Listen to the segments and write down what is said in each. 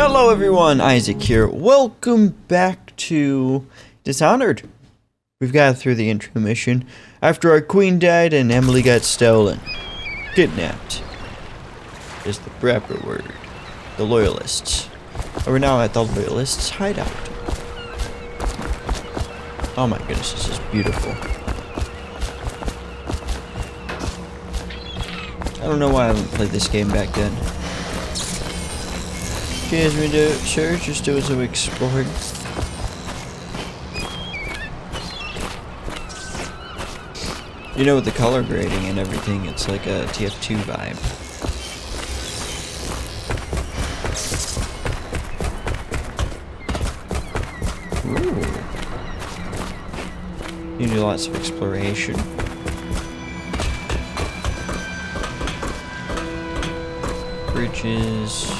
Hello everyone, Isaac here. Welcome back to Dishonored. We've got through the intro mission after our queen died and Emily got stolen. Kidnapped is the proper word. The loyalists. And we're now at the loyalists' hideout. Oh my goodness, this is beautiful. I don't know why I haven't played this game back then. As we do, sure, just doing some exploring. You know, with the color grading and everything, it's like a TF2 vibe. Ooh. You do lots of exploration. Bridges.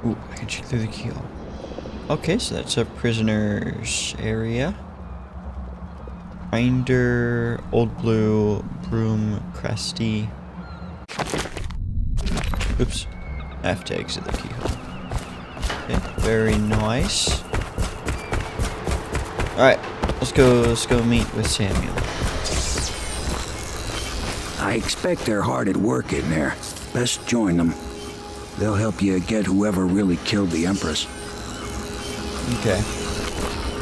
Ooh, I can check through the keyhole. Okay, so that's a prisoner's area. Binder, Old Blue, Broom, Crusty. Oops. I have to exit the keyhole. Okay, very nice. Alright, let's go meet with Samuel. I expect they're hard at work in there. Best join them. They'll help you get whoever really killed the Empress. Okay.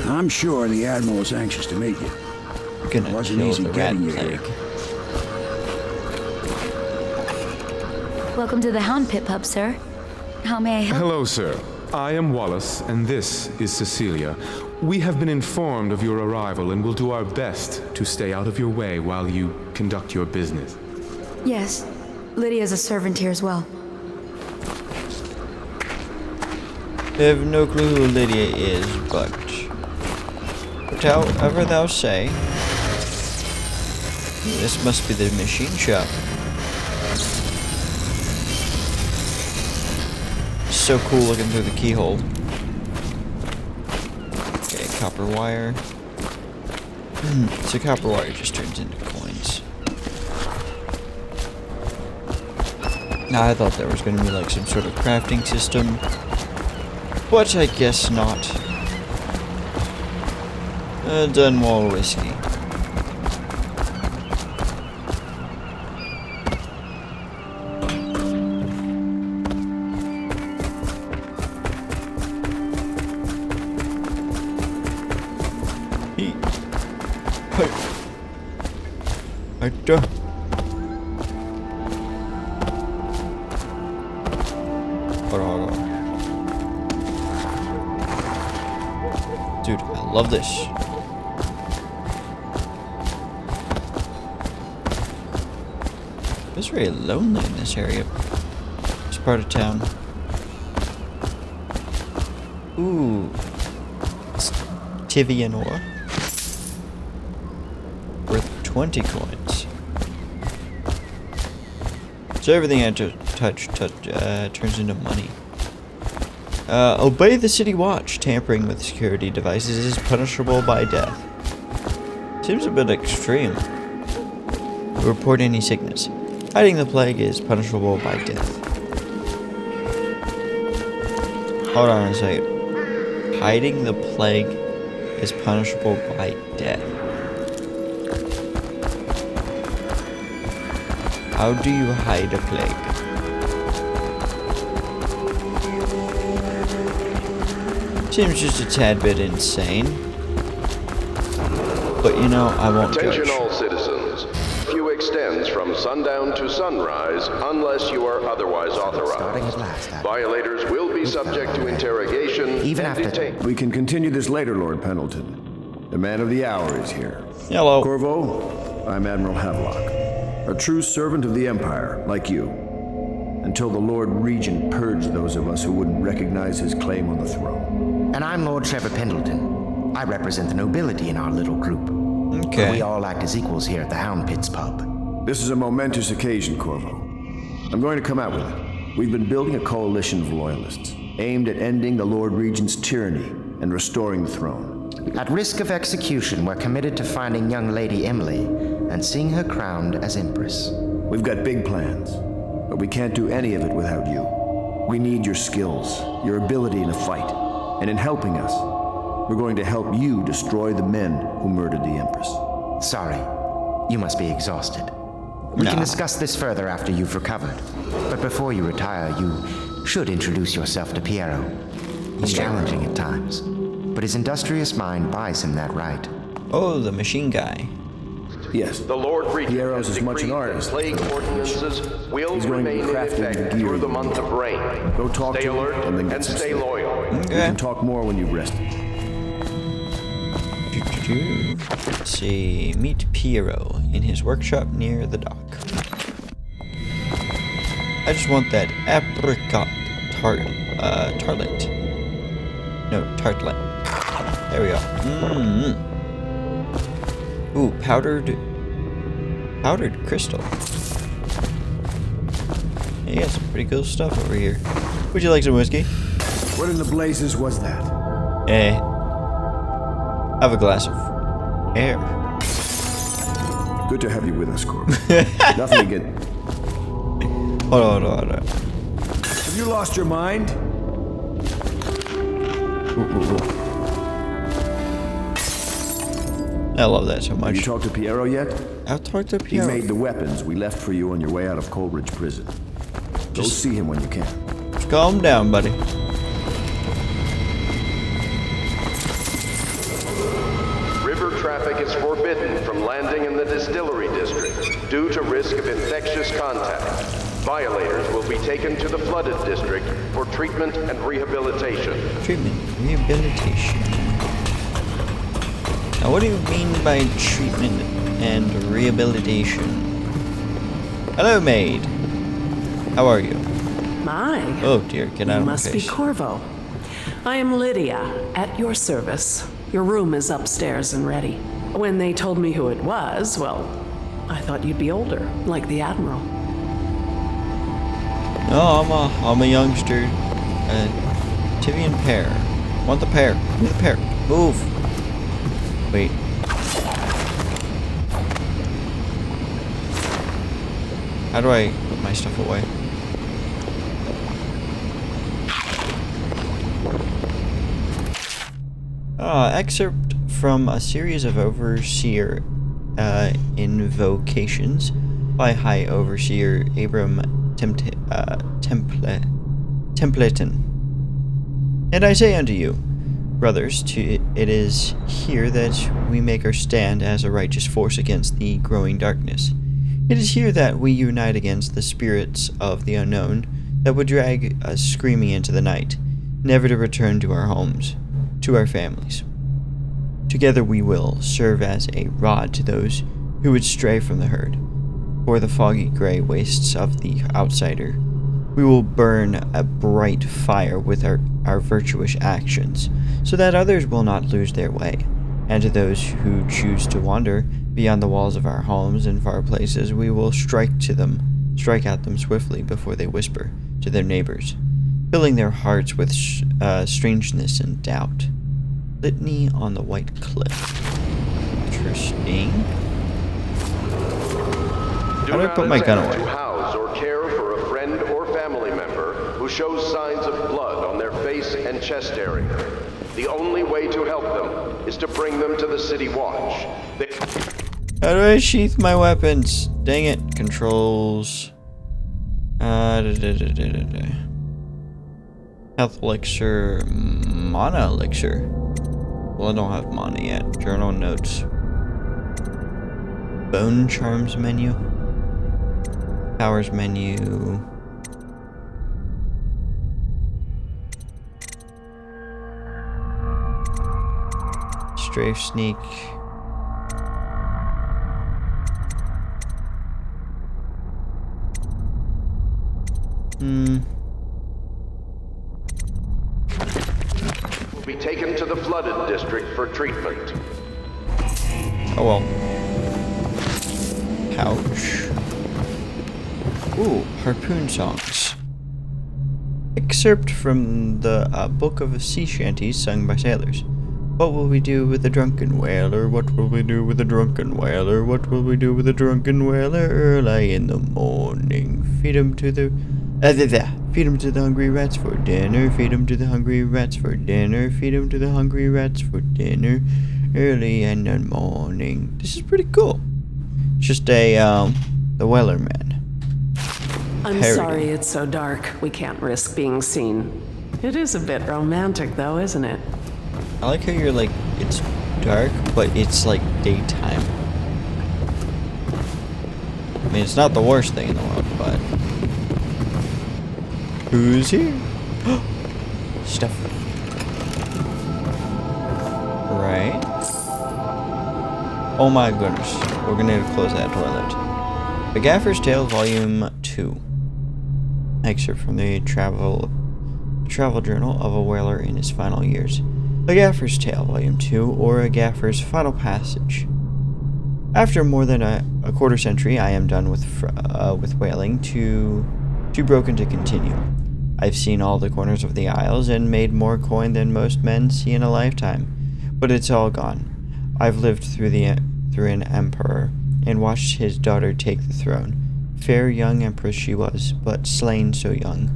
I'm sure the Admiral is anxious to meet you. It wasn't easy getting you here. Welcome to the Hound Pit Pub, sir. How may I help? Hello, sir. I am Wallace, and this is Cecilia. We have been informed of your arrival and will do our best to stay out of your way while you conduct your business. Yes. Lydia's a servant here as well. I have no clue who Lydia is, but however thou say, this must be the machine shop. So cool looking through the keyhole. Okay, copper wire. So copper wire just turns into coins. Now I thought there was going to be like some sort of crafting system. But I guess not. Dunwall whiskey. I don't. Dude, I love this. It's very lonely in this area. This part of town. Ooh. It's Tivian ore. Worth 20 coins. So everything I touch turns into money. Obey the city watch. Tampering with security devices is punishable by death. Seems a bit extreme. Report any sickness. Hiding the plague is punishable by death. Hold on a second. Hiding the plague is punishable by death. How do you hide a plague? Seems just a tad bit insane. But you know, I won't judge. Attention all citizens. Curfew extends from sundown to sunrise unless you are otherwise authorized. Violators will be subject to interrogation and detained. We can continue this later, Lord Pendleton. The man of the hour is here. Hello. Corvo, I'm Admiral Havelock. A true servant of the Empire, like you. Until the Lord Regent purged those of us who wouldn't recognize his claim on the throne. And I'm Lord Trevor Pendleton. I represent the nobility in our little group. Okay. We all act as equals here at the Hound Pits Pub. This is a momentous occasion, Corvo. I'm going to come out with it. We've been building a coalition of loyalists, aimed at ending the Lord Regent's tyranny and restoring the throne. At risk of execution, we're committed to finding young Lady Emily and seeing her crowned as Empress. We've got big plans. but we can't do any of it without you. We need your skills, your ability in a fight, and in helping us, we're going to help you destroy the men who murdered the Empress. Sorry, you must be exhausted. We can discuss this further after you've recovered. But before you retire, you should introduce yourself to Piero. He's challenging at times, but his industrious mind buys him that right. Oh, the machine guy. Yes, The Lord Regent Piero's has as much an decreed artist that plague ordinances will He's going to be remain in crafting effect the gear through the you month of rain. Go talk Stay to him alert and then get some stay sleep. loyal. We Okay. can talk more when you've rested. Let's see. Meet Piero in his workshop near the dock. I just want that apricot tartlet. No, tartlet. There we go. Ooh, powdered crystal. Yeah, you got some pretty cool stuff over here. Would you like some whiskey? What in the blazes was that? Have a glass of air. Good to have you with us, Corbin. Nothing against... Hold on. Have you lost your mind? I love that so Have much. you talked to Piero yet? I'll talk to He Piero. made the weapons we left for you on your way out of Coleridge Prison. Go see him when you can. Just calm down, buddy. River traffic is forbidden from landing in the distillery district due to risk of infectious contact. Violators will be taken to the flooded district for treatment and rehabilitation. Treatment, rehabilitation. Now, what do you mean by treatment and rehabilitation? Hello, maid. How are you? My. Oh dear, get out You of my must be face. Corvo. I am Lydia, at your service. Your room is upstairs and ready. When they told me who it was, well, I thought you'd be older, like the Admiral. No, I'm a youngster. Tivian pear. Want the pear. Give me the pear. Move. Wait. How do I put my stuff away? Excerpt from a series of Overseer invocations by High Overseer Abram Templeton. And I say unto you, brothers, it is here that we make our stand as a righteous force against the growing darkness. It is here that we unite against the spirits of the unknown that would drag us screaming into the night, never to return to our homes, to our families. Together we will serve as a rod to those who would stray from the herd, or the foggy gray wastes of the outsider. We will burn a bright fire with our virtuous actions, so that others will not lose their way. And to those who choose to wander beyond the walls of our homes and far places, we will strike at them swiftly before they whisper to their neighbors, filling their hearts with strangeness and doubt. Litany on the White Cliff. Interesting. How do I put my gun away? To house or care for a friend or family member who shows signs of blood on their face and chest area. The only way to help them is to bring them to the City Watch. How do I sheath my weapons? Dang it. Controls. Health elixir. Mana elixir. Well, I don't have mana yet. Journal notes. Bone charms menu. Powers menu. Strafe sneak. Will be taken to the flooded district for treatment. Oh well. Pouch. Ooh, harpoon songs. Excerpt from the Book of Sea Shanties sung by sailors. What will we do with the drunken whaler? What will we do with the drunken whaler? What will we do with the drunken whaler? Early in the morning. Feed him to the... Feed him to the hungry rats for dinner. Feed him to the hungry rats for dinner. Feed him to the hungry rats for dinner. Early in the morning. This is pretty cool. Just a, the Weller Man. I'm Parody. sorry it's so dark. We can't risk being seen. It is a bit romantic, though, isn't it? I like how you're like, it's dark, but it's like daytime. I mean, it's not the worst thing in the world, but... Who's here? Stuff. Right. Oh my goodness. We're gonna need to close that toilet. The Gaffer's Tale, Volume 2. Excerpt from the travel journal of a whaler in his final years. A Gaffer's Tale, Volume 2, or A Gaffer's Final Passage. After more than a quarter century, I am done with whaling, too broken to continue. I've seen all the corners of the Isles and made more coin than most men see in a lifetime, but it's all gone. I've lived through an emperor and watched his daughter take the throne. Fair young empress she was, but slain so young.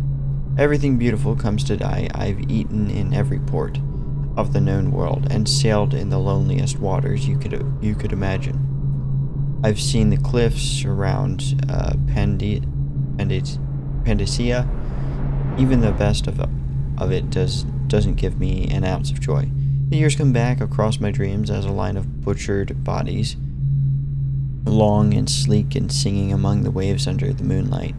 Everything beautiful comes to die. I've eaten in every port of the known world and sailed in the loneliest waters you could imagine. I've seen the cliffs around Pandicea. Even the best of it doesn't give me an ounce of joy. The years come back across my dreams as a line of butchered bodies, long and sleek and singing among the waves under the moonlight,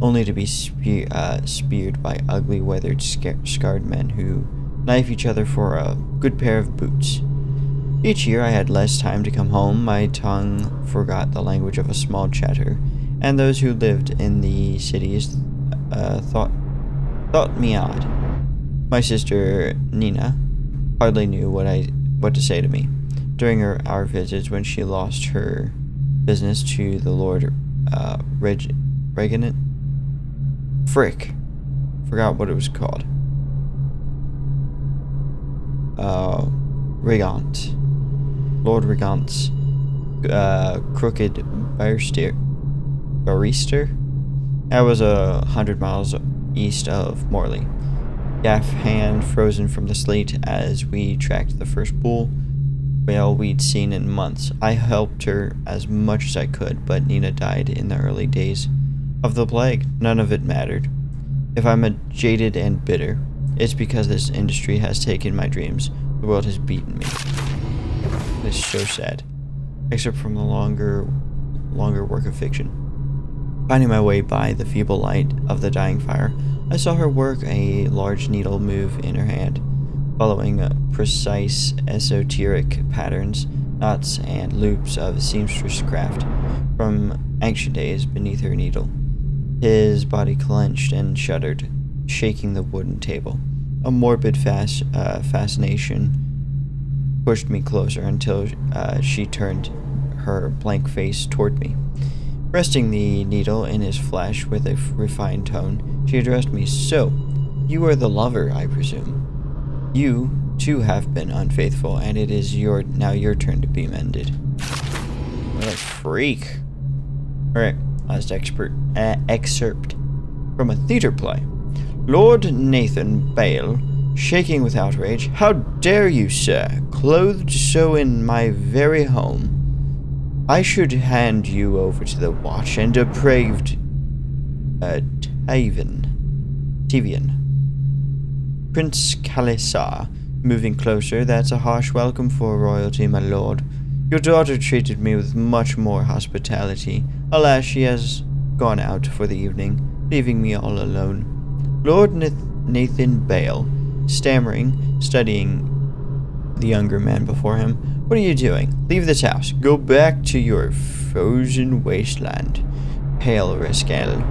only to be speared by ugly, weathered, scarred men who knife each other for a good pair of boots. Each year I had less time to come home. My tongue forgot the language of a small chatter, and those who lived in the cities thought me odd. My sister Nina hardly knew what to say to me during our visits when she lost her business to the Lord Regnant. Frick. Forgot what it was called. Regant. Lord Regant's crooked barrister. I was 100 miles east of Morley. Gaff hand frozen from the sleet as we tracked the first bull whale we'd seen in months. I helped her as much as I could, but Nina died in the early days of the plague. None of it mattered. If I'm a jaded and bitter, it's because this industry has taken my dreams. The world has beaten me. It's so sad. Except from the longer work of fiction. Finding my way by the feeble light of the dying fire, I saw her work, a large needle move in her hand, following precise esoteric patterns, knots, and loops of seamstress craft from ancient days beneath her needle. His body clenched and shuddered, shaking the wooden table. A morbid fascination pushed me closer until she turned her blank face toward me. Resting the needle in his flesh with a refined tone, she addressed me. So, you are the lover, I presume. You, too, have been unfaithful, and it is now your turn to be mended. What a freak. Alright, last excerpt from a theater play. Lord Nathan Bale, shaking with outrage. How dare you, sir, clothed so in my very home? I should hand you over to the watch and depraved Tavian. Prince Kalisar, moving closer. That's a harsh welcome for royalty, my lord. Your daughter treated me with much more hospitality. Alas, she has gone out for the evening, leaving me all alone. Lord Nathan Bale, stammering, studying the younger man before him. What are you doing? Leave this house. Go back to your frozen wasteland. Pale rascal.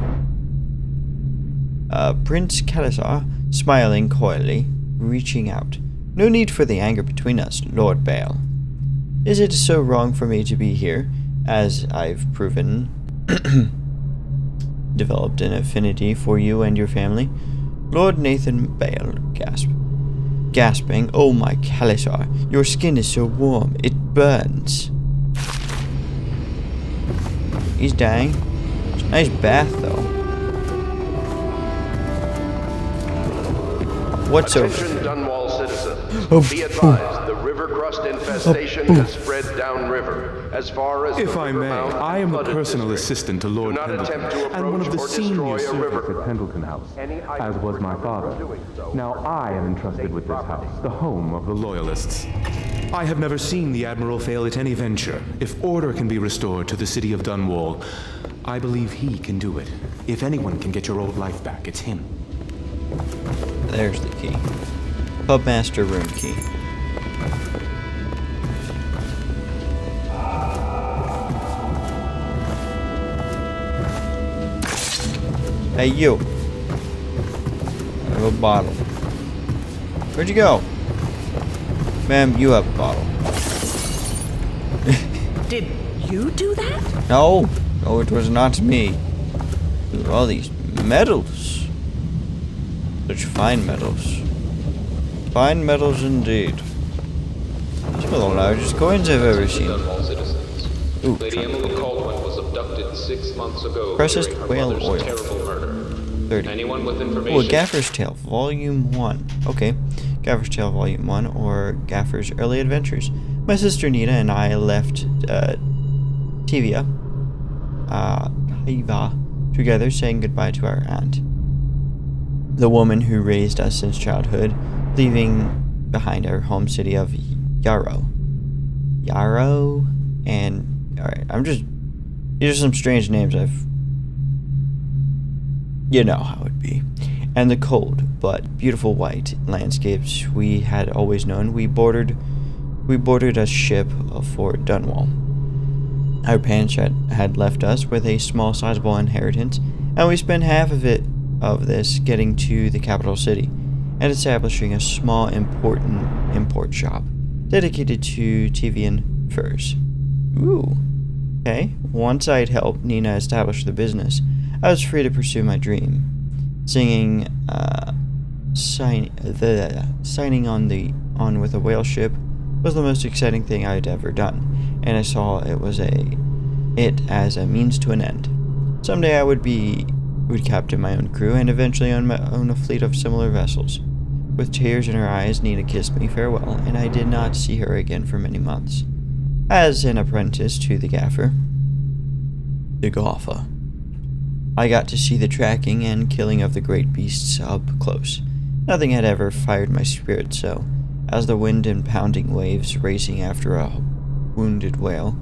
Prince Kalisar, smiling coyly, reaching out. No need for the anger between us, Lord Bale. Is it so wrong for me to be here, as I've proven developed an affinity for you and your family? Lord Nathan Bale gasped. gasping. Oh my Kalisar, your skin is so warm, it burns. He's dying. It's a nice bath, though. What's over? Attention Dunwall citizens. Be advised, the river crust infestation has spread downriver, as far as If the I river may, mouth I and am the flooded personal district. assistant to Lord Do not Pendleton, attempt to and one of the approach or senior destroy a river servants at Pendleton House, as was my father. Now I am entrusted with this house, the home of the Loyalists. I have never seen the Admiral fail at any venture. If order can be restored to the city of Dunwall, I believe he can do it. If anyone can get your old life back, it's him. There's the key. Pubmaster room key. Hey, you. I have a bottle. Where'd you go? Ma'am, you have a bottle. Did you do that? No. No, it was not me. All these medals. Such fine medals. Fine medals indeed. Some of the largest coins I've ever seen. Ooh, Lady Emily Caldwell was abducted 6 months ago Precious during her whale mother's oil. terrible murder. 30. Anyone with Oh, information? Gaffer's Tale, Volume 1. Okay. Gaffer's Tale, Volume 1, or Gaffer's Early Adventures. My sister Nina and I left Kaiva together, saying goodbye to our aunt, the woman who raised us since childhood, leaving behind our home city of Yarrow. Yarrow? And, alright, these are some strange names you know how it'd be. And the cold, but beautiful white landscapes we had always known. We boarded a ship for Dunwall. Our parents had left us with a small, sizable inheritance, and we spent half of this getting to the capital city and establishing a small import shop dedicated to Tivian furs. Ooh. Okay. Once I'd helped Nina establish the business, I was free to pursue my dream. Signing on with a whale ship was the most exciting thing I'd ever done, and I saw it as a means to an end. Someday I would captain my own crew and eventually own a fleet of similar vessels. With tears in her eyes, Nina kissed me farewell, and I did not see her again for many months. As an apprentice to the gaffer, the Gaffer, I got to see the tracking and killing of the great beasts up close. Nothing had ever fired my spirit so, as the wind and pounding waves racing after a wounded whale,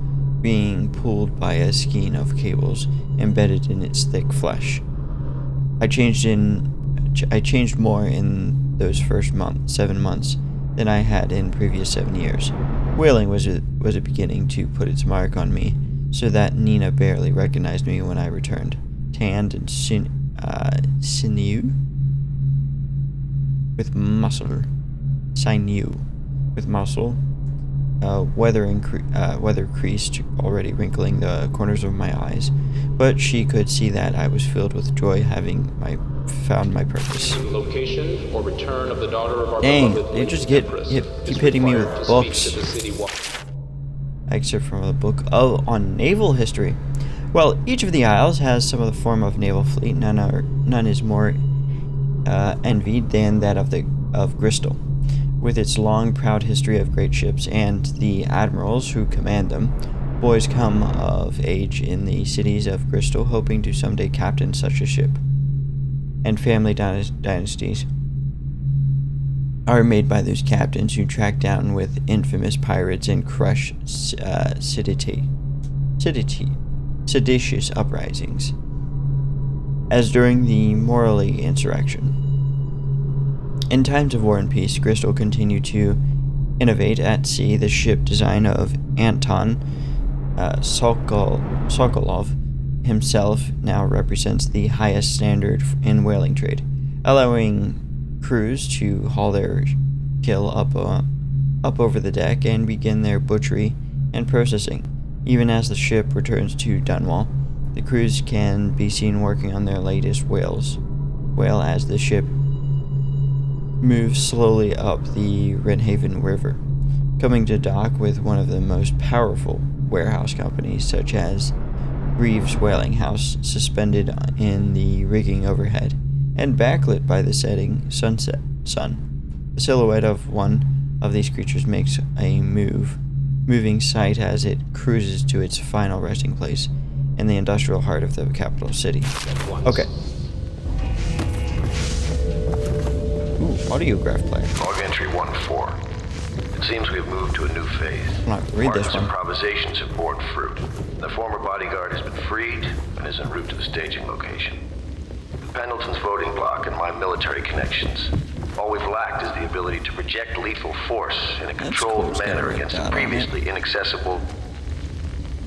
being pulled by a skein of cables embedded in its thick flesh. I changed more in those first 7 months than I had in previous 7 years. Whaling was beginning to put its mark on me, so that Nina barely recognized me when I returned, tanned and sinew with muscle, weather creased, already wrinkling the corners of my eyes, but she could see that I was filled with joy, having found my purpose. Location or return of the daughter of our Dang, beloved they just Lady keep Empress hitting me is with required to books. speak to the city Excerpt from the book on naval history. Well, each of the isles has some of the form of naval fleet. None is more envied than that of Bristol, with its long, proud history of great ships, and the admirals who command them. Boys come of age in the cities of Bristol, hoping to someday captain such a ship. And family dynasties are made by those captains who track down with infamous pirates and crush seditious uprisings, as during the Morley insurrection. In times of war and peace, Bristol continued to innovate at sea. The ship design of Anton Sokolov himself now represents the highest standard in whaling trade, allowing crews to haul their kill up over the deck and begin their butchery and processing. Even as the ship returns to Dunwall, the crews can be seen working on their latest whale as the ship moves slowly up the Redhaven River, coming to dock with one of the most powerful warehouse companies, such as Reeves Whaling House, suspended in the rigging overhead and backlit by the setting sun. The silhouette of one of these creatures makes a moving sight as it cruises to its final resting place in the industrial heart of the capital city. Okay. Ooh, audiograph player. Log entry 1-4. It seems we have moved to a new phase. I'm not gonna read this Martin's one. improvisations have borne fruit. The former bodyguard has been freed and is en route to the staging location. Pendleton's voting block and my military connections. All we've lacked is the ability to project lethal force in a controlled manner against a previously inaccessible...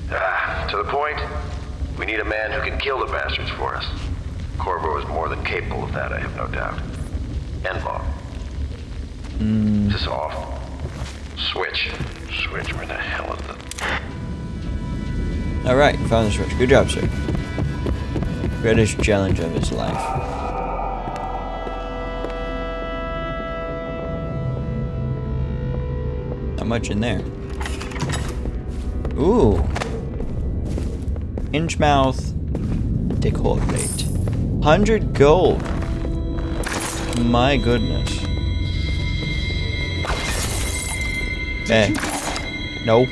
to the point, we need a man who can kill the bastards for us. Corvo is more than capable of that, I have no doubt. Enlog. Is this off? Switch. Switch, where the hell is it? Alright, found the switch. Good job, sir. Greatest challenge of his life. Not much in there. Ooh. Inchmouth decor plate. 100 gold. My goodness. Eh. Nope.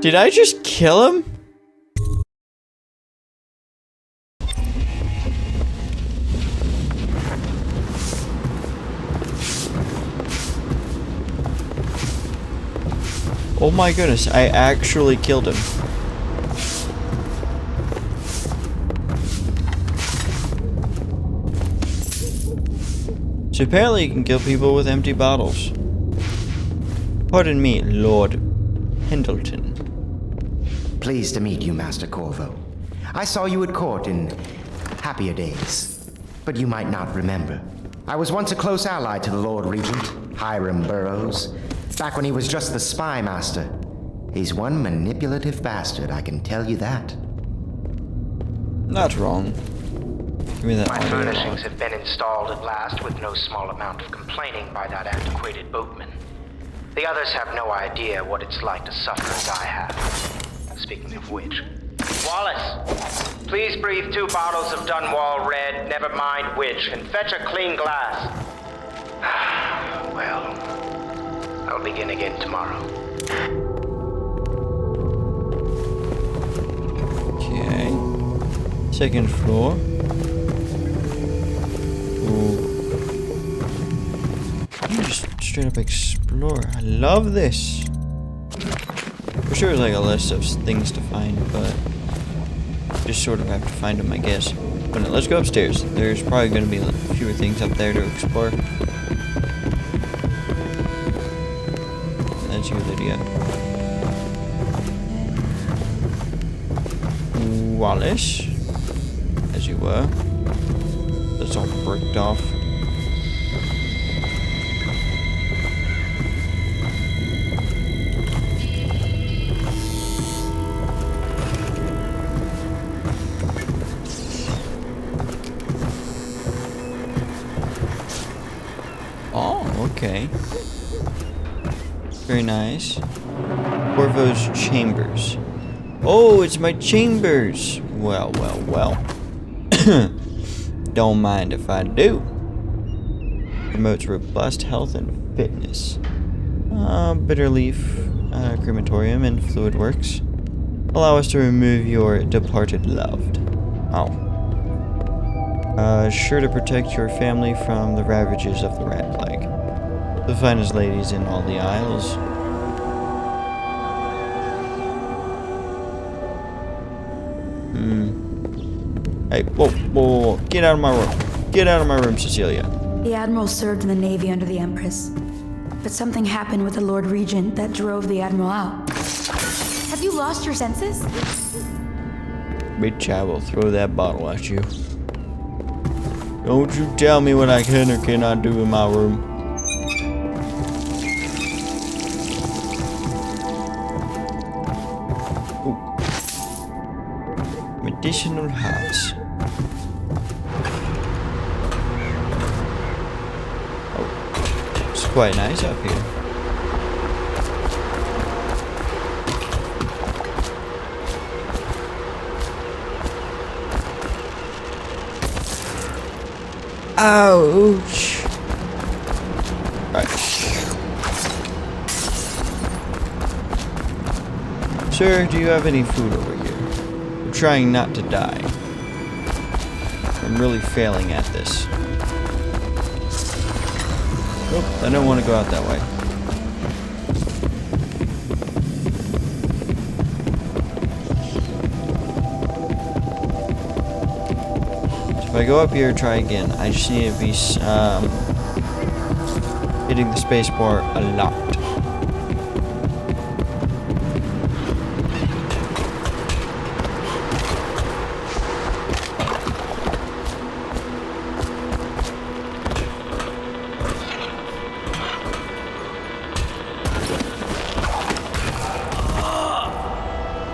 Did I just kill him? Oh my goodness, I actually killed him. So apparently you can kill people with empty bottles. Pardon me, Lord Pendleton. Pleased to meet you, Master Corvo. I saw you at court in happier days, but you might not remember. I was once a close ally to the Lord Regent, Hiram Burroughs, back when he was just the spy master. He's one manipulative bastard, I can tell you that. Not wrong. Give me that My audio. furnishings have been installed at last with no small amount of complaining by that antiquated boatman. The others have no idea what it's like to suffer as I have. Speaking of which, Wallace, please breathe 2 bottles of Dunwall Red, never mind which, and fetch a clean glass. Well, I'll begin again tomorrow. Okay. Second floor. Ooh. You just straight up explore. I love this. For sure, there's like a list of things to find, but just sort of have to find them, I guess. But no, let's go upstairs. There's probably going to be fewer things up there to explore. That's you, Lydia. Wallace, as you were. That's all bricked off. Oh, okay. Very nice. Corvo's chambers. Oh, it's my chambers. Well, well, well. Don't mind if I do. Promotes robust health and fitness. Bitter leaf, crematorium, and fluid works. Allow us to remove your departed loved. Oh. Sure to protect your family from the ravages of the rat plague. The finest ladies in all the isles. Hey, whoa, whoa, whoa, get out of my room. Get out of my room, Cecilia. The Admiral served in the Navy under the Empress. But something happened with the Lord Regent that drove the Admiral out. Have you lost your senses? Bitch, I will throw that bottle at you. Don't you tell me what I can or cannot do in my room. Additional house. Oh, it's quite nice up here. Ouch! Right. Sir, do you have any food over here? I'm trying not to die. I'm really failing at this. Nope, I don't want to go out that way. If I go up here, try again. I just need to be hitting the spacebar a lot.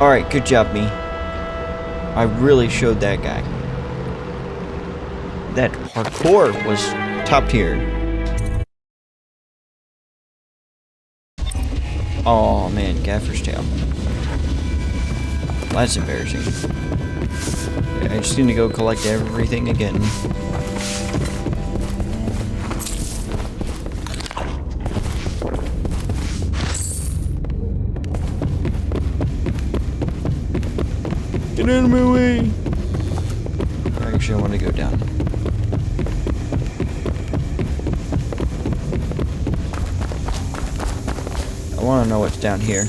Alright, good job, me. I really showed that guy. That parkour was top tier. Oh man, Gaffer's tail. That's embarrassing. Okay, I just need to go collect everything again. Get out of my way! Actually, I want to go down. I want to know what's down here.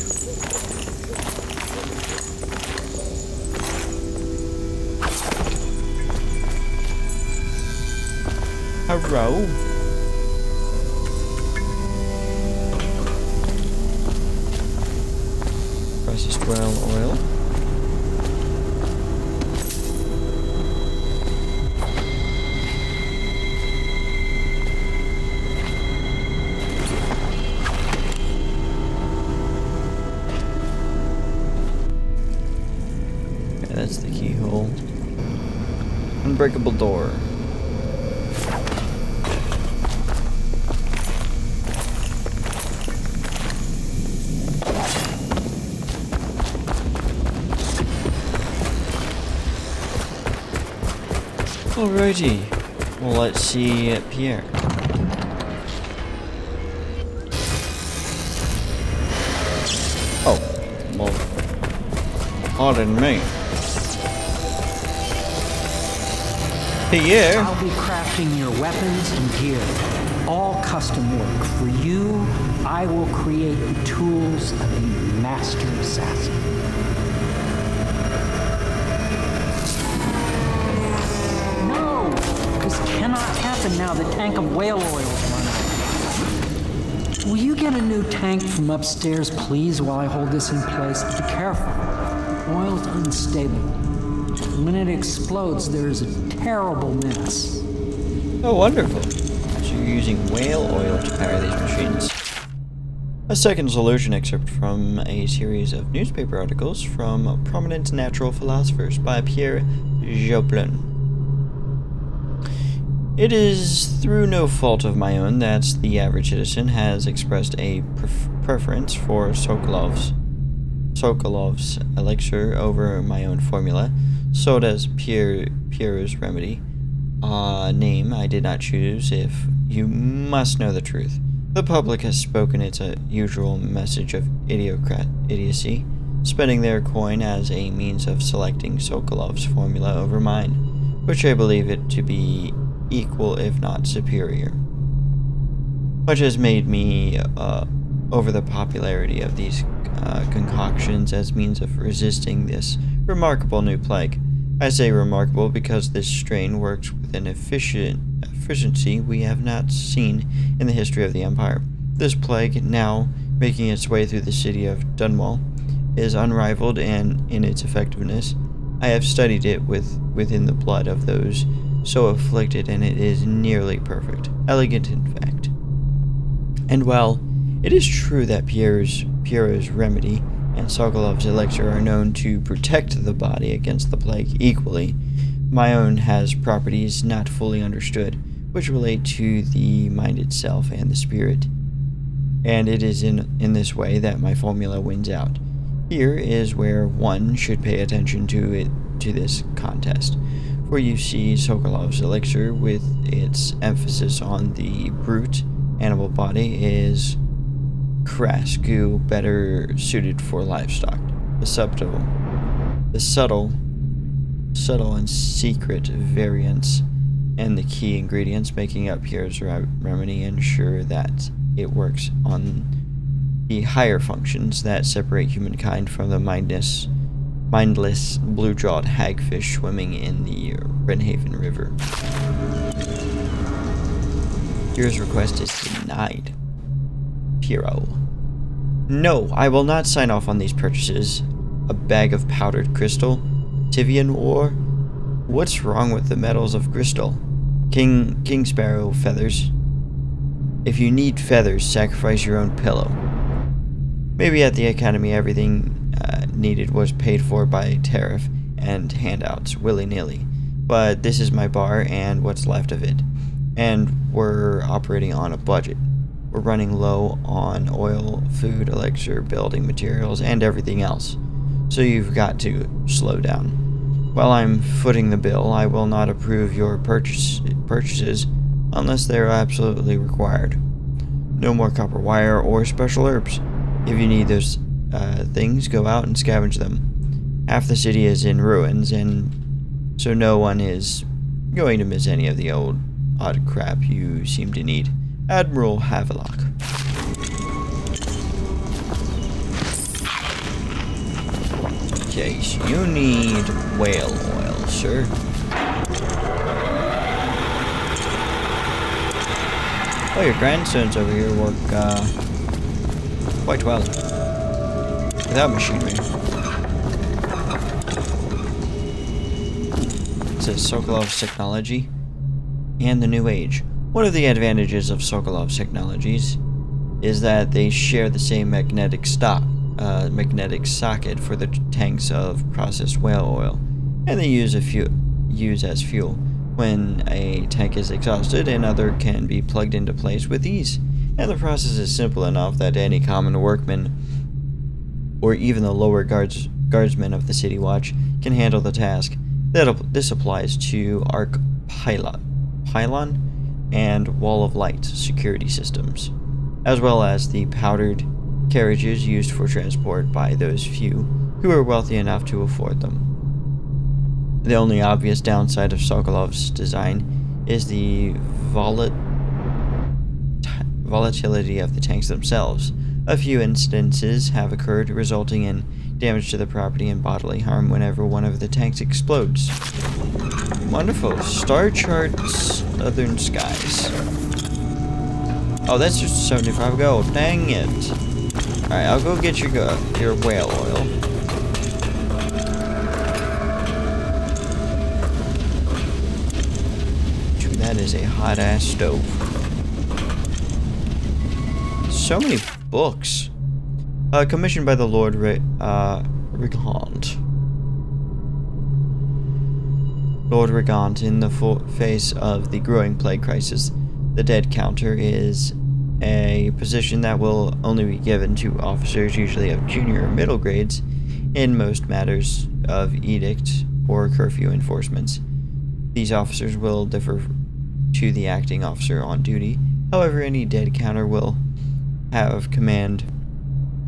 Hello? Processed whale oil. That's the keyhole. Unbreakable door. Alrighty. Well, let's see Pierre. Oh. Well. Pardon me. Pierre? I'll be crafting your weapons and gear. All custom work. For you, I will create the tools of a master assassin. No! This cannot happen now. The tank of whale oil is run out. Will you get a new tank from upstairs, please, while I hold this in place? Be careful. Oil's unstable. When it explodes, there is a terrible mess. Oh, wonderful. So you're using whale oil to power these machines. A second solution excerpt from a series of newspaper articles from prominent natural philosophers by Pierre Joplin. It is through no fault of my own that the average citizen has expressed a preference for Sokolov's elixir over my own formula. So does Pierre's remedy. Name I did not choose. If you must know the truth, the public has spoken its usual message of idiocy, spending their coin as a means of selecting Sokolov's formula over mine, which I believe it to be equal if not superior. Much has made me over the popularity of these concoctions as means of resisting this remarkable new plague. I say remarkable because this strain works with an efficiency we have not seen in the history of the Empire. This plague, now making its way through the city of Dunwall, is unrivaled and in its effectiveness. I have studied it within the blood of those so afflicted, and it is nearly perfect. Elegant, in fact. And while it is true that Pierre's remedy and Sokolov's elixir are known to protect the body against the plague equally. My own has properties not fully understood, which relate to the mind itself and the spirit. And it is in this way that my formula wins out. Here is where one should pay attention to this contest. For you see, Sokolov's elixir, with its emphasis on the brute animal body, is crass goo better suited for livestock. The subtle and secret variants and the key ingredients making up Pierre's remedy ensure that it works on the higher functions that separate humankind from the mindless blue-jawed hagfish swimming in the Renhaven River. Pierre's request is denied. Pierrot. No, I will not sign off on these purchases. A bag of powdered crystal? Tivian ore? What's wrong with the metals of crystal? King Sparrow feathers. If you need feathers, sacrifice your own pillow. Maybe at the Academy everything needed was paid for by tariff and handouts, willy-nilly. But this is my bar and what's left of it. And we're operating on a budget. We're running low on oil, food, elixir, building materials, and everything else. So you've got to slow down. While I'm footing the bill, I will not approve your purchases unless they are absolutely required. No more copper wire or special herbs. If you need those things, go out and scavenge them. Half the city is in ruins, and so no one is going to miss any of the odd crap you seem to need. Admiral Havelock. Okay, so you need whale oil, sir. Oh, your grandsons over here work quite well without machinery. It says Sokolov's technology and the new age. One of the advantages of Sokolov's technologies is that they share the same magnetic socket for the tanks of processed whale oil, and they use as fuel. When a tank is exhausted, another can be plugged into place with ease, and the process is simple enough that any common workman or even the lower guardsmen of the City Watch can handle the task. This applies to arc pylon and wall of light security systems, as well as the powdered carriages used for transport by those few who are wealthy enough to afford them. The only obvious downside of Sokolov's design is the volatility of the tanks themselves. A few instances have occurred, resulting in damage to the property and bodily harm whenever one of the tanks explodes. Wonderful. Star charts, southern skies. Oh, that's just 75 gold. Dang it. Alright, I'll go get your whale oil. That is a hot-ass stove. So many books. Commissioned by the Lord Rigant. Lord Rigant, in the face of the growing plague crisis, the dead counter is a position that will only be given to officers, usually of junior or middle grades, in most matters of edict or curfew enforcements. These officers will differ to the acting officer on duty. However, any dead counter will have command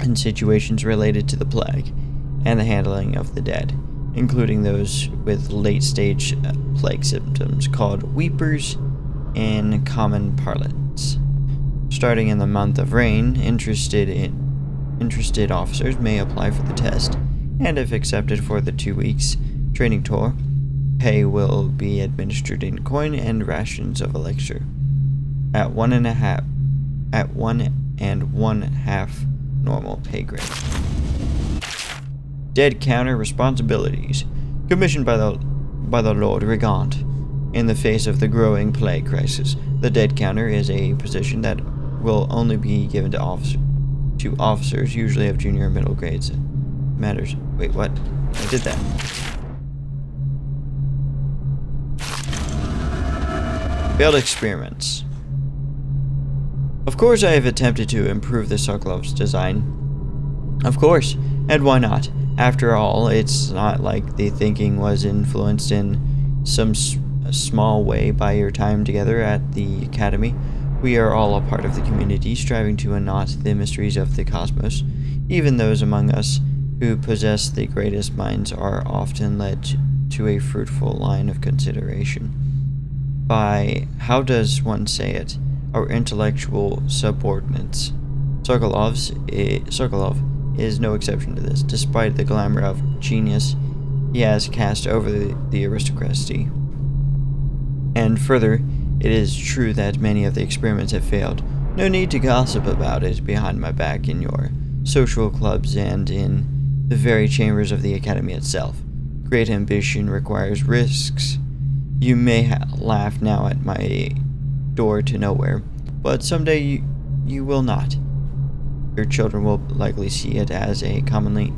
in situations related to the plague and the handling of the dead, including those with late-stage plague symptoms called weepers in common parlance. Starting in the month of rain, interested officers may apply for the test, and if accepted for the 2 weeks training tour, pay will be administered in coin and rations of elixir at 1.5 normal pay grade. Dead counter responsibilities. Commissioned by the Lord Rigant. In the face of the growing plague crisis, the dead counter is a position that will only be given to officers, usually of junior or middle grades, matters. Wait, what? I did that. Failed experiments. Of course I have attempted to improve the Sokolov's design. Of course, and why not? After all, it's not like the thinking was influenced in some small way by your time together at the Academy. We are all a part of the community, striving to unknot the mysteries of the cosmos. Even those among us who possess the greatest minds are often led to a fruitful line of consideration by, how does one say it, our intellectual subordinates. Sokolov is no exception to this, despite the glamour of genius he has cast over the aristocracy. And further, it is true that many of the experiments have failed. No need to gossip about it behind my back in your social clubs and in the very chambers of the Academy itself. Great ambition requires risks. You may laugh now at my door to nowhere, but someday you will not. Your children will likely see it as commonly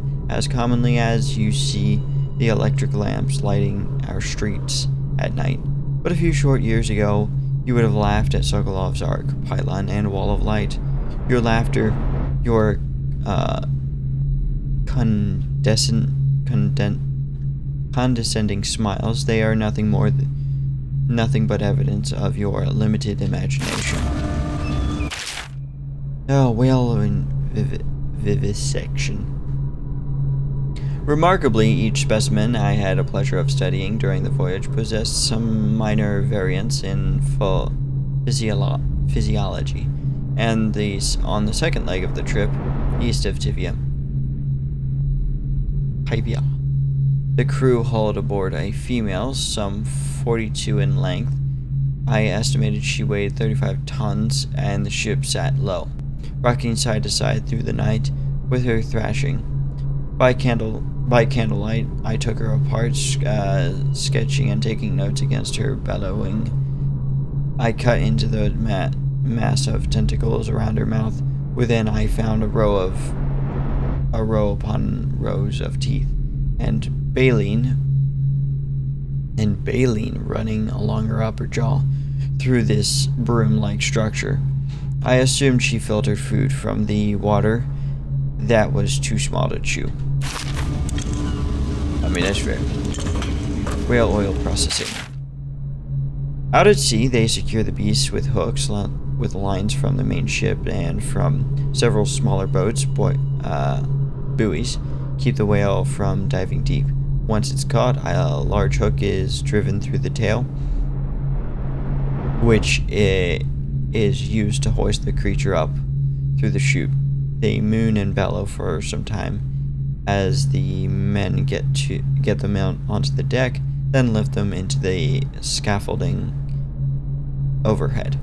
as you see the electric lamps lighting our streets at night. But a few short years ago, you would have laughed at Sokolov's arc, pylon, and wall of light. Your laughter, your condescending smiles, they are nothing but evidence of your limited imagination. Oh, whale vivisection. Remarkably, each specimen I had a pleasure of studying during the voyage possessed some minor variants in physiology, and on the second leg of the trip, east of Tivia. The crew hauled aboard a female, some 42 in length. I estimated she weighed 35 tons, and the ship sat low, rocking side to side through the night with her thrashing. By candlelight, I took her apart, sketching and taking notes against her bellowing. I cut into the mass of tentacles around her mouth. Within, I found a row upon rows of teeth, and baleen running along her upper jaw through this broom-like structure. I assumed she filtered food from the water that was too small to chew. I mean, that's fair. Whale oil processing. Out at sea, they secure the beasts with hooks with lines from the main ship and from several smaller boats, buoys, keep the whale from diving deep. Once it's caught, a large hook is driven through the tail, which is used to hoist the creature up through the chute. They moon and bellow for some time as the men get them out onto the deck, then lift them into the scaffolding overhead.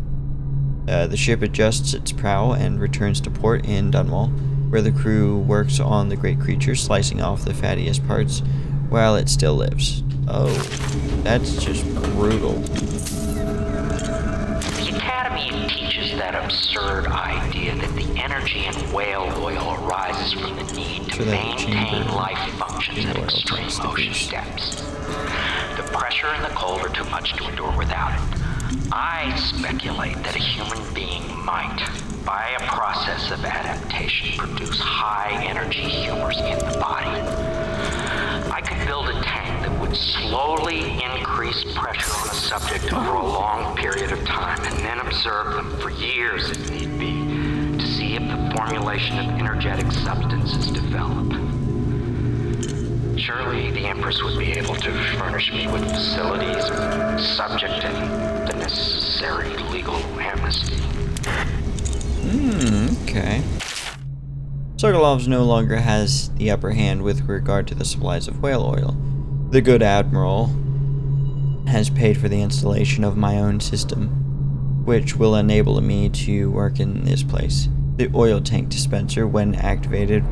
The ship adjusts its prow and returns to port in Dunwall, where the crew works on the great creature, slicing off the fattiest parts while it still lives. Oh, that's just brutal. The Academy teaches that absurd idea that the energy in whale oil arises from the need to maintain life functions at extreme ocean depths. The pressure and the cold are too much to endure without it. I speculate that a human being might, by a process of adaptation, produce high-energy humors in the body. I could build a tank that would slowly increase pressure on a subject over a long period of time, and then observe them for years if need be, to see if the formulation of energetic substances develop. Surely the Empress would be able to furnish me with facilities, subject, and the necessary legal amnesty. Okay. Sokolov's no longer has the upper hand with regard to the supplies of whale oil. The good admiral has paid for the installation of my own system, which will enable me to work in this place. The oil tank dispenser, when activated,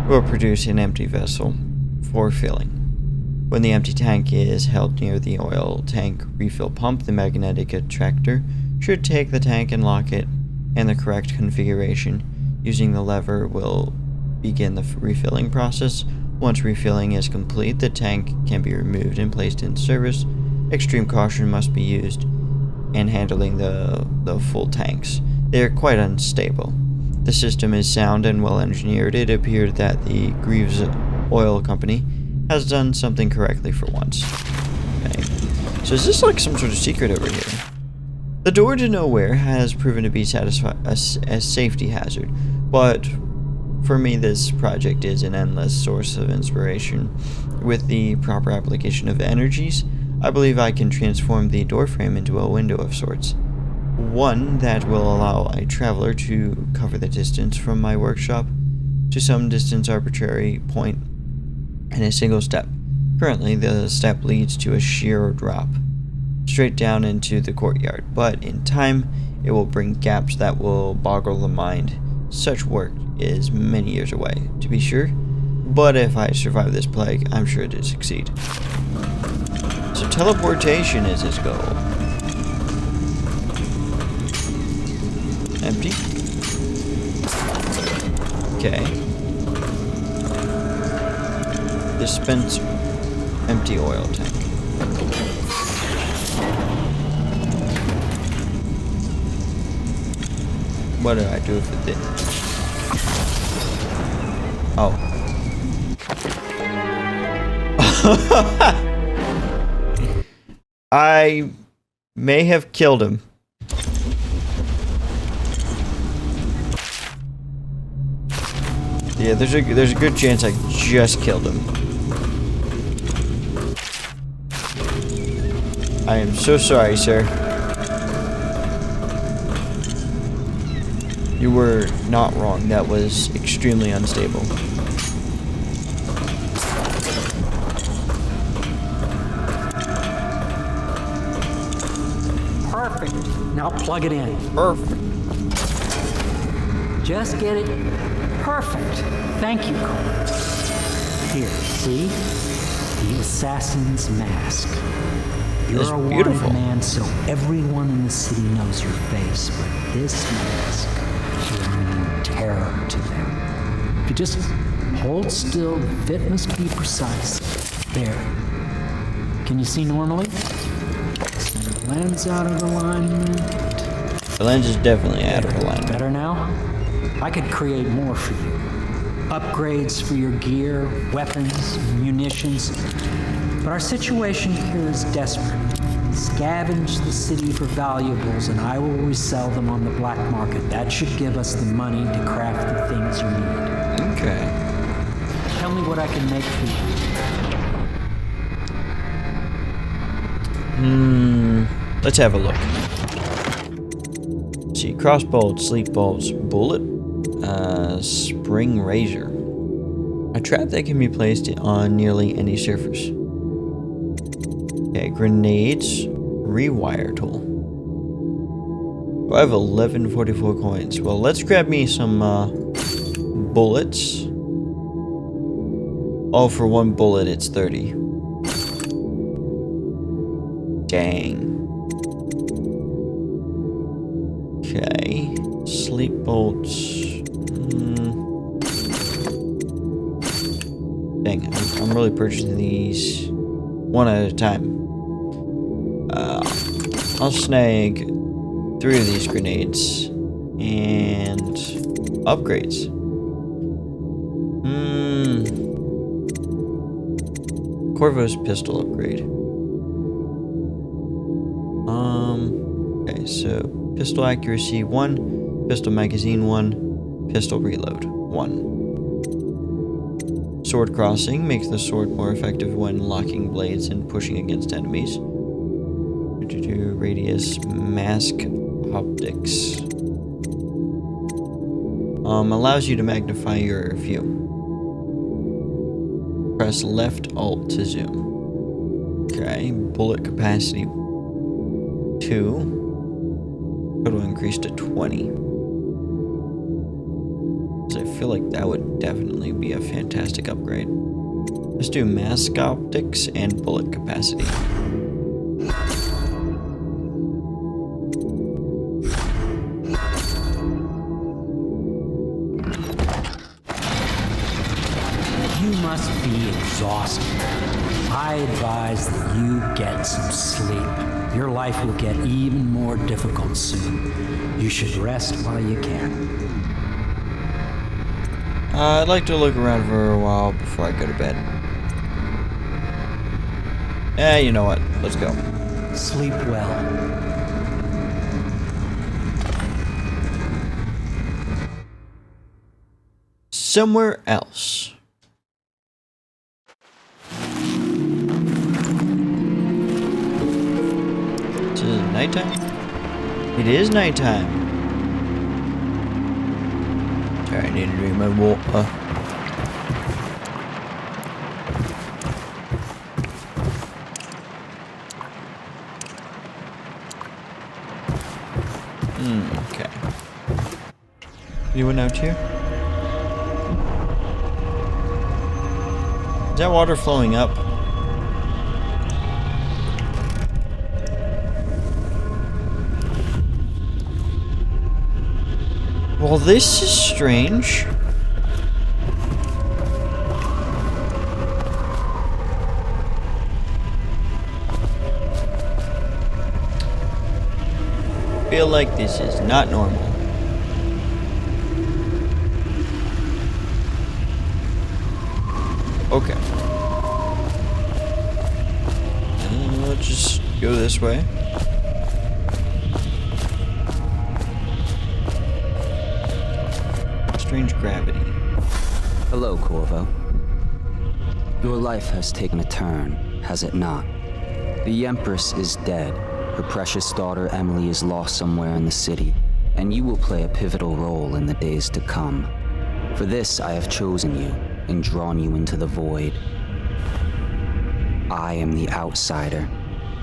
will produce an empty vessel for filling. When the empty tank is held near the oil tank refill pump, the magnetic attractor should take the tank and lock it in the correct configuration. Using the lever will begin the refilling process. Once refilling is complete, the tank can be removed and placed in service. Extreme caution must be used in handling the full tanks. They are quite unstable. The system is sound and well engineered. It appeared that the Greaves Oil Company has done something correctly for once. Okay. So is this like some sort of secret over here? The door to nowhere has proven to be a safety hazard, but for me this project is an endless source of inspiration. With the proper application of energies, I believe I can transform the doorframe into a window of sorts. One that will allow a traveler to cover the distance from my workshop to some distance arbitrary point in a single step. Currently, the step leads to a sheer drop straight down into the courtyard, but in time, it will bring gaps that will boggle the mind. Such work is many years away, to be sure, but if I survive this plague, I'm sure to succeed. So teleportation is his goal. Empty. Okay. Dispense empty oil tank. What did I do if it didn't? Oh. I may have killed him. Yeah, there's a good chance I just killed him. I am so sorry, sir. You were not wrong. That was extremely unstable. Perfect. Now plug it in. Perfect. Just get it. Perfect. Thank you, Cole. Here, see? The assassin's mask. You're a wanted man, so everyone in the city knows your face, but this mask will mean terror to them. If you just hold still, the fit must be precise. There. Can you see normally? Center lens out of alignment. The lens is definitely out of alignment. Better now? I could create more for you. Upgrades for your gear, weapons, munitions. But our situation here is desperate. Scavenge the city for valuables and I will resell them on the black market. That should give us the money to craft the things you need. Okay. Tell me what I can make for you. Let's have a look. Let's see, crossbow, sleep bolts, bullet, spring razor. A trap that can be placed on nearly any surface. Okay, grenades, rewire tool. I have 1144 coins. Well, let's grab me some bullets. Oh, for one bullet, it's 30. Dang. Okay, sleep bolts. Dang, I'm really purchasing these one at a time. I'll snag 3 of these grenades and upgrades. Corvo's pistol upgrade. Okay, so pistol accuracy 1, pistol magazine 1, pistol reload 1. Sword crossing makes the sword more effective when locking blades and pushing against enemies. Radius mask optics. Allows you to magnify your view. Press left alt to zoom. Okay, bullet capacity 2. Total increase to 20. So I feel like that would definitely be a fantastic upgrade. Let's do mask optics and bullet capacity. You must be exhausted. I advise that you get some sleep. Your life will get even more difficult soon. You should rest while you can. I'd like to look around for a while before I go to bed. You know what? Let's go. Sleep well. Somewhere else. Is it nighttime? It is nighttime. Sorry, I need to drink my water. Okay. Anyone out here? Is that water flowing up? Well, this is strange. I feel like this is not normal. Okay. Let's just go this way. Strange gravity. Hello, Corvo. Your life has taken a turn, has it not? The Empress is dead. Her precious daughter Emily is lost somewhere in the city, and you will play a pivotal role in the days to come. For this, I have chosen you and drawn you into the void. I am the outsider,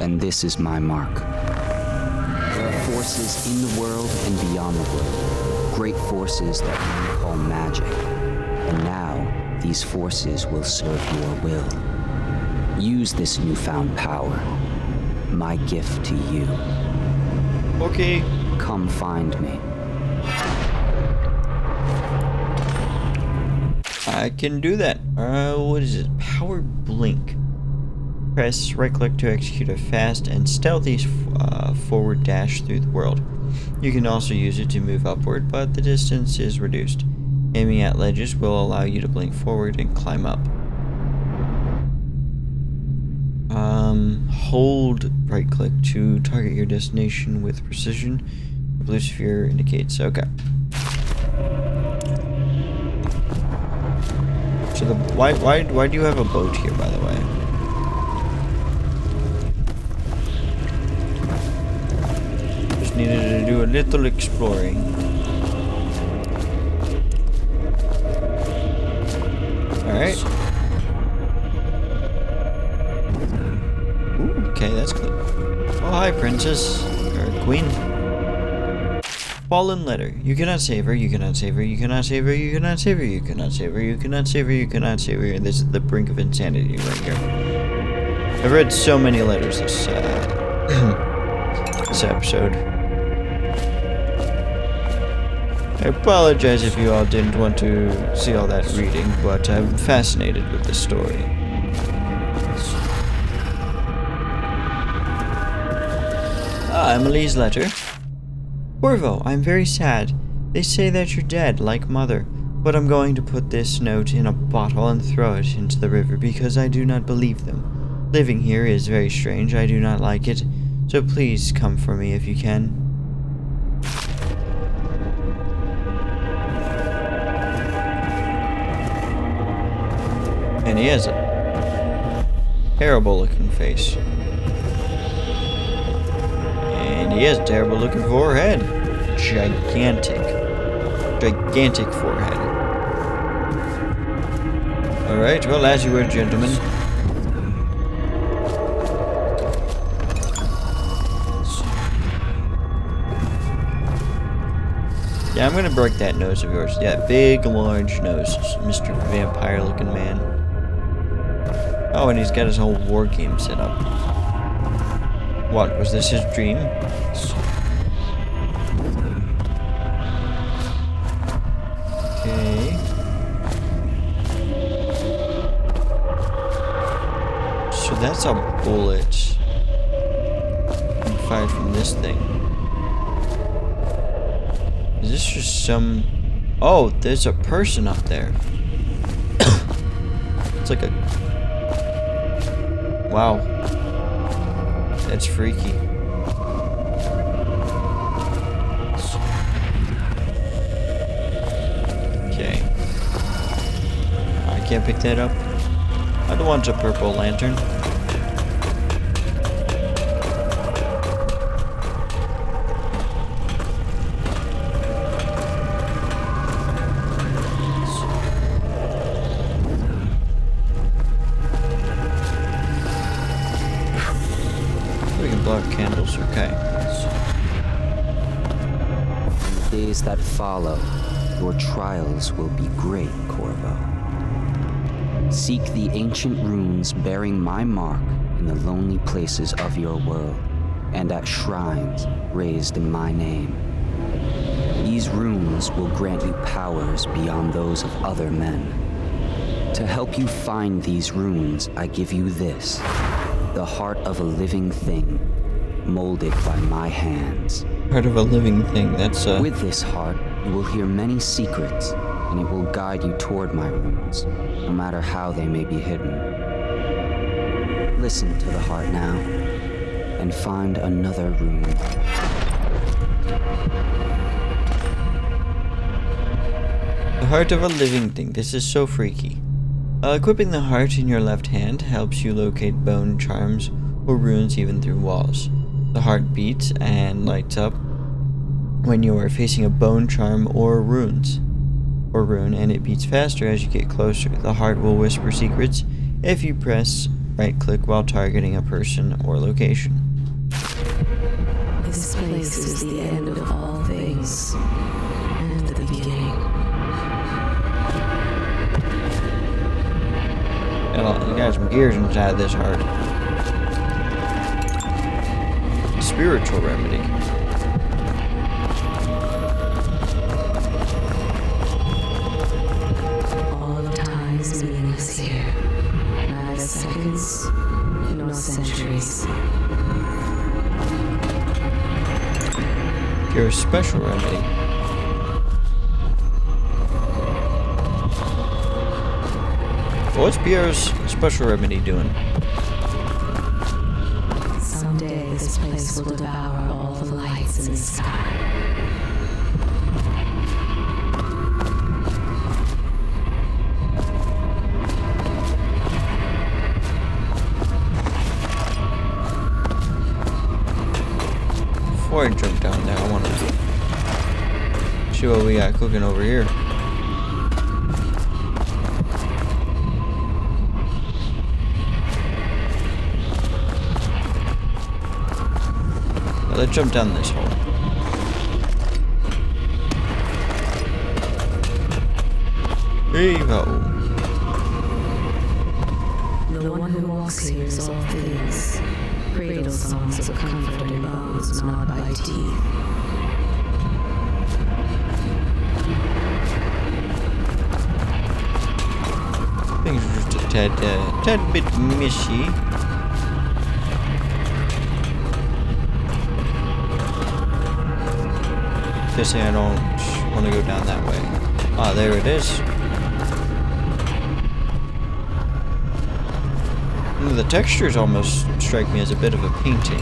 and this is my mark. There are forces in the world and beyond the world, great forces that we call magic. And now, these forces will serve your will. Use this newfound power, my gift to you. Okay. Come find me. I can do that. What is it? Power blink. Press right click to execute a fast and stealthy forward dash through the world. You can also use it to move upward, but the distance is reduced. Aiming at ledges will allow you to blink forward and climb up. Hold right click to target your destination with precision. The blue sphere indicates. Okay. So why do you have a boat here, by the way? Just needed to do a little exploring. Alright. Ooh, okay, that's good. Oh, hi, princess. Or queen. Fallen letter. You cannot save her, you cannot save her, you cannot save her, you cannot save her, you cannot save her, you cannot save her, you cannot save her. And this is the brink of insanity right here. I've read so many letters this, this episode. I apologize if you all didn't want to see all that reading, but I'm fascinated with the story. Ah, Emily's letter. Corvo, I'm very sad. They say that you're dead, like Mother, but I'm going to put this note in a bottle and throw it into the river because I do not believe them. Living here is very strange, I do not like it, so please come for me if you can. And he has a terrible looking face. And he has a terrible looking forehead. Gigantic forehead. Alright, well, as you were, gentlemen. Yeah, I'm gonna break that nose of yours. Yeah, big, large nose. Mr. Vampire looking man. Oh, and he's got his whole war game set up. What, was this his dream? Okay. that's a bullet fired from this thing. Is this just some... Oh, there's a person up there. It's like a... Wow. That's freaky. Okay. I can't pick that up. I don't want a purple lantern. We can blow out candles, okay. In the days that follow, your trials will be great, Corvo. Seek the ancient runes bearing my mark in the lonely places of your world, and at shrines raised in my name. These runes will grant you powers beyond those of other men. To help you find these runes, I give you this, the heart of a living thing, molded by my hands. Heart of a living thing, that's With this heart, you will hear many secrets, and it will guide you toward my runes, no matter how they may be hidden. Listen to the heart now, and find another rune. The heart of a living thing. This is so freaky. Equipping the heart in your left hand helps you locate bone charms or runes even through walls. The heart beats and lights up when you are facing a bone charm or rune, and it beats faster as you get closer. The heart will whisper secrets if you press right-click while targeting a person or location. This place is the end of all things, and the beginning. You got some gears inside this heart. Spiritual remedy. All of time is meaningless here. Neither seconds nor centuries. Your special remedy. What's Pierre's special remedy doing? Someday this place will devour all the lights in the sky. Before I jump down there, I want to see what we got cooking over here. Let's jump down this hole. Evo. The one who walks here is all things. Cradle songs of comfort in bones gnawed by teeth. Things are just a tad bit mishy. Guessing I don't want to go down that way. Ah, there it is. The textures almost strike me as a bit of a painting.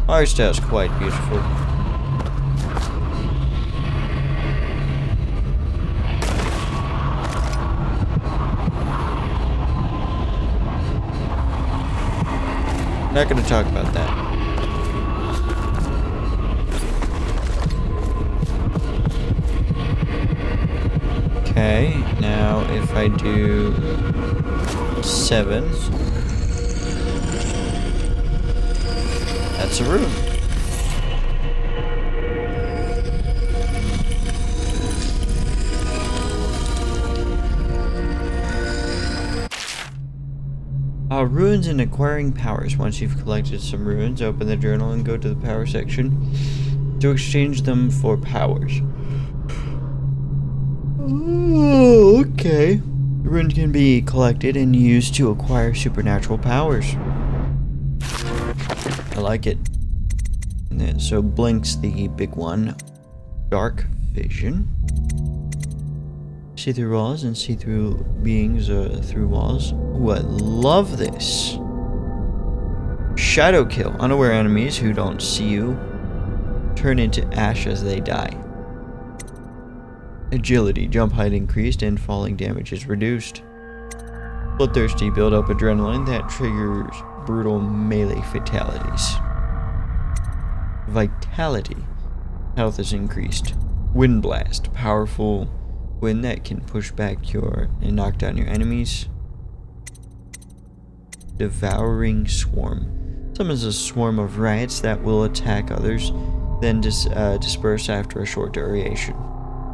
Art style is quite beautiful. Not going to talk about that. Okay, now if I do 7, that's a rune. Runes and acquiring powers. Once you've collected some runes, open the journal and go to the power section to exchange them for powers. Oh, okay. The runes can be collected and used to acquire supernatural powers. I like it. And then, so Blink's the big one. Dark vision. See through walls and see through beings through walls. Ooh, I love this. Shadow kill. Unaware enemies who don't see you turn into ash as they die. Agility. Jump height increased and falling damage is reduced. Bloodthirsty. Build up adrenaline that triggers brutal melee fatalities. Vitality. Health is increased. Wind blast. Powerful wind that can push back and knock down your enemies. Devouring swarm. Summons a swarm of rats that will attack others, then disperse after a short duration.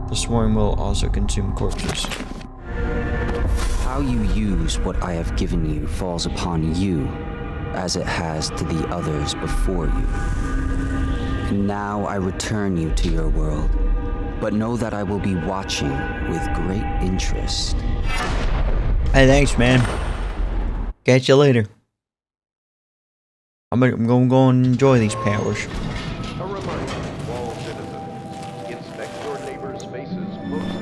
The swarm will also consume corpses. How you use what I have given you falls upon you, as it has to the others before you. And now I return you to your world, but know that I will be watching with great interest. Hey, thanks, man. Catch you later. I'm gonna go and enjoy these powers. A reminder to all citizens, inspect your neighbor's spaces closely.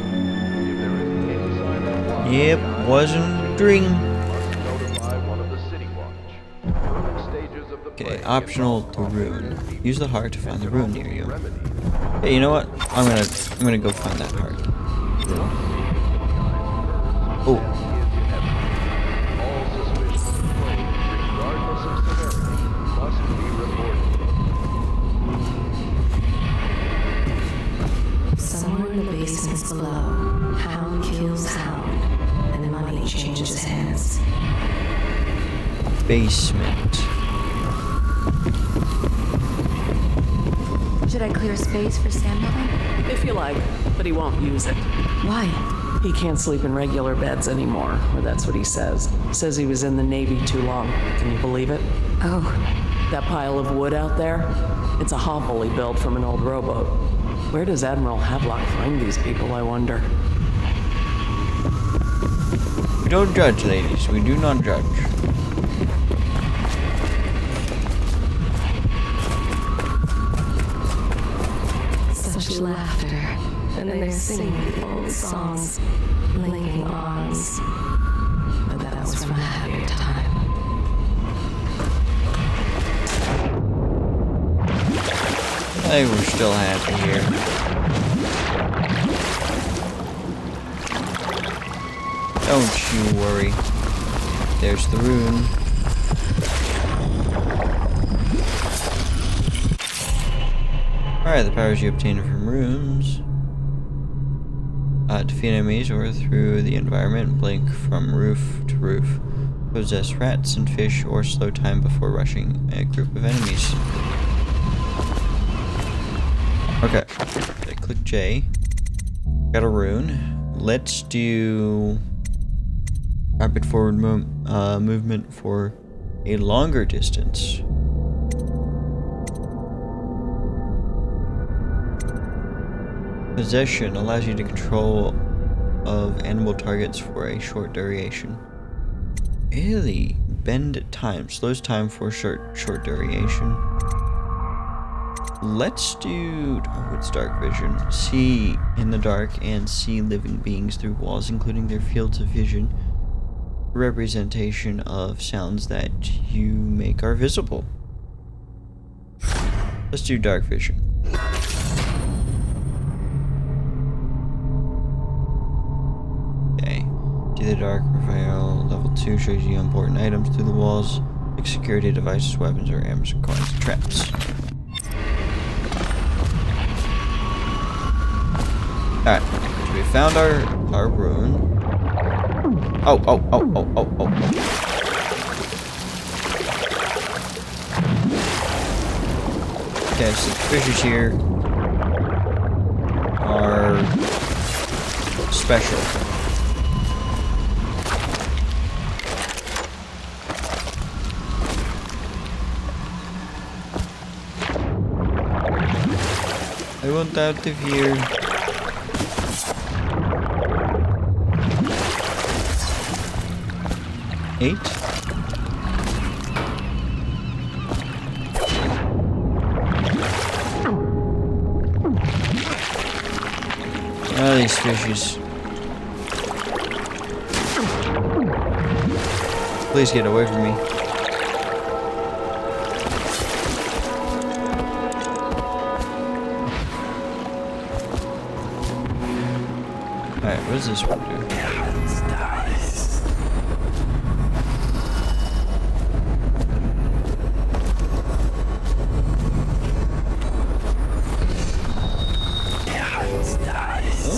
If there is any sign of life, Yep, wasn't a dream. must notify one of the city watch. Early stages of the Okay, optional to rune. Use the heart to find the rune near you. Hey, you know what? I'm gonna go find that heart. Oh. All suspicious claims, regardless of severity, must be reported. Somewhere in the basements below, hound kills hound, and money changes hands. Basement. Should I clear space for Samuel? If you like, but he won't use it. Why? He can't sleep in regular beds anymore, or that's what he says. Says he was in the Navy too long. Can you believe it? Oh. That pile of wood out there? It's a hovel he built from an old rowboat. Where does Admiral Havelock find these people, I wonder? We don't judge, ladies. We do not judge. Such laughter, and they're singing the old songs, linking arms. But that was from a happier time. I think we're still happy here. Don't you worry. There's the rune. Alright, the powers you obtain from runes. Defeat enemies or through the environment, blink from roof to roof. Possess rats and fish or slow time before rushing a group of enemies. Okay, I click J. Got a rune. Let's do rapid forward movement for a longer distance. Possession allows you to control of animal targets for a short duration. Really? Bend time. Slows time for short duration. Let's do... Oh, it's dark vision. See in the dark and see living beings through walls, including their fields of vision. Representation of sounds that you make are visible. Let's do dark vision. See the dark reveal. Level 2 shows you important items through the walls, like security devices, weapons, or Amazon coins and traps. Alright, so we found our rune. Oh. Okay, so the fishes here are special. I want out of here. 8. Oh, these fishes. Please get away from me. Alright, what does this one do?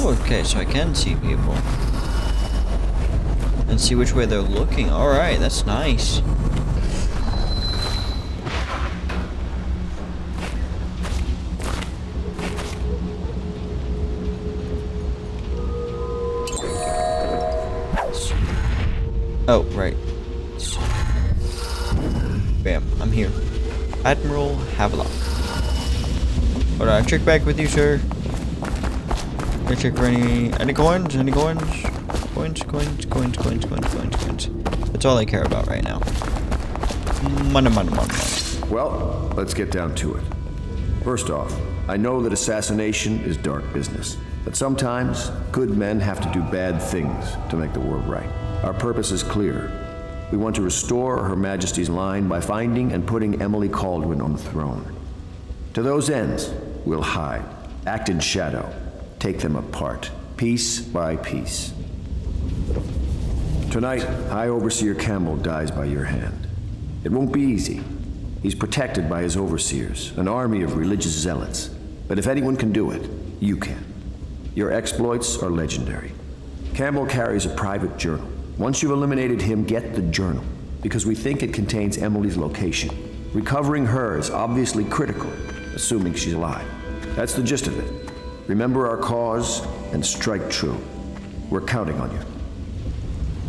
Oh, okay, so I can see people. And see which way they're looking. Alright, that's nice. Oh, right. Bam, I'm here. Admiral Havelock. Hold on, check back with you, sir. Gonna check for any coins? Any coins? Coins. That's all I care about right now. Money. Well, let's get down to it. First off, I know that assassination is dark business, but sometimes good men have to do bad things to make the world right. Our purpose is clear. We want to restore Her Majesty's line by finding and putting Emily Kaldwin on the throne. To those ends, we'll hide, act in shadow, take them apart, piece by piece. Tonight, High Overseer Campbell dies by your hand. It won't be easy. He's protected by his overseers, an army of religious zealots. But if anyone can do it, you can. Your exploits are legendary. Campbell carries a private journal. Once you've eliminated him, get the journal, because we think it contains Emily's location. Recovering her is obviously critical, assuming she's alive. That's the gist of it. Remember our cause and strike true. We're counting on you.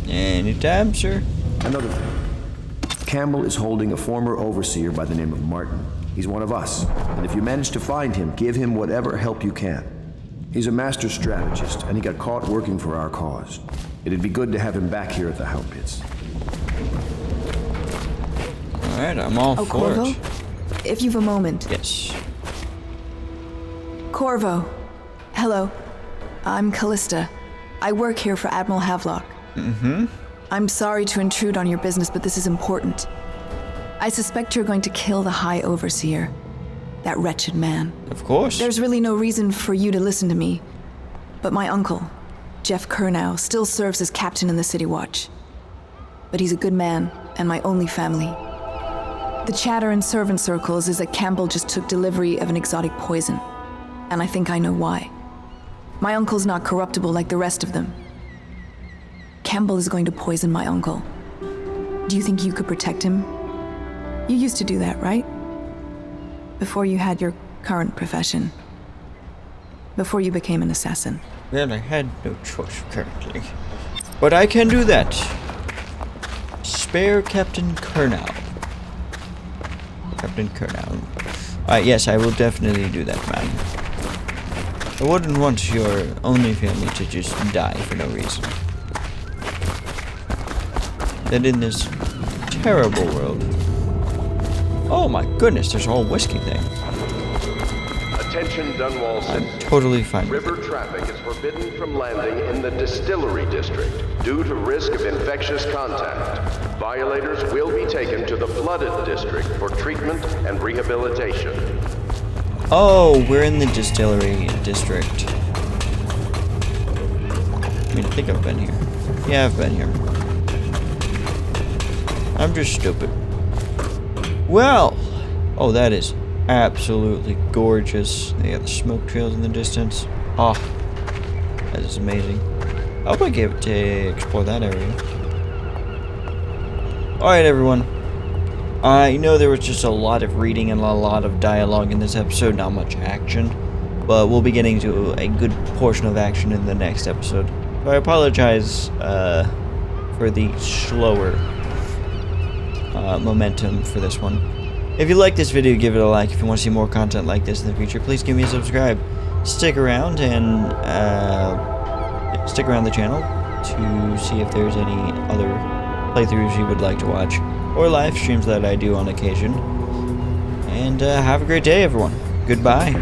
Anytime, sir. Another thing. Campbell is holding a former overseer by the name of Martin. He's one of us, and if you manage to find him, give him whatever help you can. He's a master strategist, and he got caught working for our cause. It'd be good to have him back here at the Hound Pits. Alright, I'm all for Corvo? it. If you've a moment. Yes. Corvo. Hello. I'm Callista. I work here for Admiral Havelock. Mm-hmm. I'm sorry to intrude on your business, but this is important. I suspect you're going to kill the High Overseer. That wretched man. Of course. There's really no reason for you to listen to me. But my uncle, Jeff Kernow, still serves as captain in the City Watch. But he's a good man, and my only family. The chatter in servant circles is that Campbell just took delivery of an exotic poison. And I think I know why. My uncle's not corruptible like the rest of them. Campbell is going to poison my uncle. Do you think you could protect him? You used to do that, right? Before you had your current profession. Before you became an assassin. Well, I had no choice currently. But I can do that. Spare Captain Kernow. Captain Kernow. Alright, yes, I will definitely do that, man. I wouldn't want your only family to just die for no reason. That in this terrible world. Oh my goodness, there's a whole whiskey thing. Attention Dunwall citizens. Totally fine. River traffic is forbidden from landing in the Distillery District due to risk of infectious contact. Violators will be taken to the Flooded District for treatment and rehabilitation. Oh, we're in the Distillery District. I mean, I think I've been here. Yeah, I've been here. I'm just stupid. Well, oh, that is absolutely gorgeous. They got the smoke trails in the distance. Oh, that is amazing. I hope I get to explore that area. Alright, everyone. I know there was just a lot of reading and a lot of dialogue in this episode, not much action. But we'll be getting to a good portion of action in the next episode. So I apologize for the slower momentum for this one. If you like this video, give it a like. If you want to see more content like this in the future, please give me a subscribe. Stick around and stick around the channel to see if there's any other playthroughs you would like to watch, or live streams that I do on occasion. And have a great day, everyone. Goodbye.